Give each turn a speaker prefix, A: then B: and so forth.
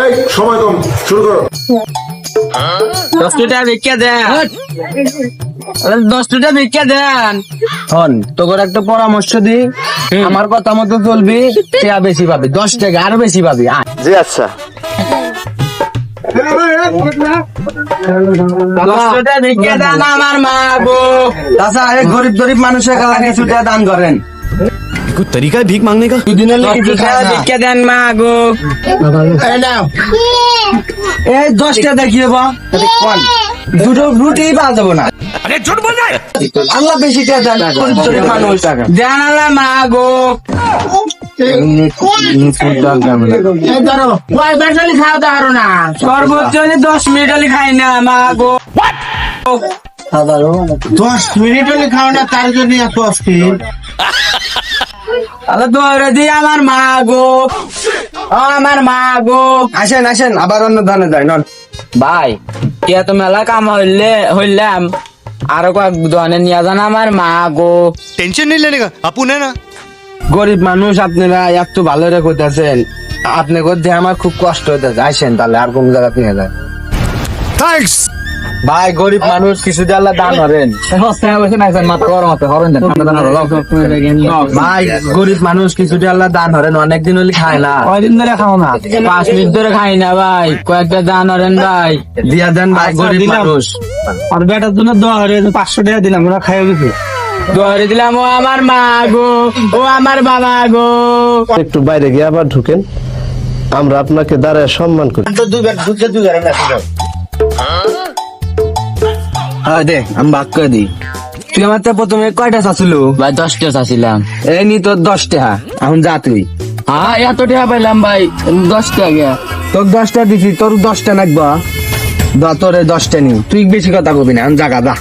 A: এই সময় কম, শুরু করো।
B: 10 টাকা ভিক্ষা দেন, 10 টাকা ভিক্ষা দেন।
C: হন তোর একটা পরামর্শ দি, আমার কথা মতো চলবি, টাকা বেশি পাবি, 10 টাকা আরো বেশি পাবি।
D: জি আচ্ছা।
B: 10 টাকা ভিক্ষা দেন আমার মা গো।
C: চাচা এই গরিব গরিব মানুষের কাছে কিছু টাকা দান করেন।
D: कोई तरीका है भीख मांगने का?
C: দুদিনের
B: 10
C: লেগে কিছু
B: টাকা
C: খায় না।
B: ভিক্ষা দেন মা গো।
C: এই নাও, এই 10 টাকা দেখিয়ে বা দুটো রুটি পাওয়া যাবো না।
D: अरे झूठ बोल रहा है।
C: আল্লাহ বেশি টাকা দেন, গরিব গরিব মানুষ।
B: দেন আল্লাহ মা গো।
C: এই ধরো,
B: ওই বেটালি খাও তো আরো না, সর্বোচ্চ 10 মিনিট হলে খাই না মা গো।
C: 10 মিনিট হলে খাও না, তার জন্য এত অস্থির।
B: আল্লাহ দৌড়ে দি আমার মা গো, ও আমার মা গো।
C: আসেন আসেন, আবার অন্য দানে যায় নন।
B: ভাই কে তো মেলা কাম হইলাম, আরো কয়েক দোকানে নিয়ে যান আমার মা গো।
D: टेंशन नहीं लेने का, अपुन है ना।
C: গরিব মানুষ আপনারা এত ভালো রেখেছেন, আপনি করতে আমার খুব কষ্ট হইতেছে। আসেন তাহলে আর কোন জায়গা নিয়ে যায়।
D: थैंक्स।
C: ভাই গরিব মানুষ কিছু দিয়ে আল্লাহ দান করেন। ভাই গরিব মানুষ কিছু দিয়ে আল্লাহ দান করেন, অনেকদিন হলে খায় না।
B: কয়দিন ধরে খাও না? 5 মিনিট ধরে খাই না ভাই, কয়েকটা দান হরেন ভাই।
C: দিয়া দেন ভাই, গরিব মানুষ।
B: আর বেটার জন্য দোয়া হরে 500 টাকা দিলাম, ওরা খাইয়া গেছে। দোয়ারে দিলাম, ও আমার মা গো, ও আমার বাবা গো।
E: একটু বাইরে গিয়ে আবার ঢুকেন, আমরা আপনাকে দাঁড়ায় সম্মান করি।
C: হ্যাঁ দে, আমি ভাগ করে দিই। তুই আমার তো প্রথমে কয়টা চাচ্ছিল?
B: ভাই 10 টাকা চাচ্ছিলাম।
C: এই নি তোর 10 টাকা, এখন যা তুই।
B: হ্যাঁ এত টাকা পাইলাম ভাই, 10 টাকা।
C: তোর 10টা দিছি, তোর 10টা নাকবা, তোর 10টা নি। তুই বেশি কথা কবি না, এখন জাগা যা।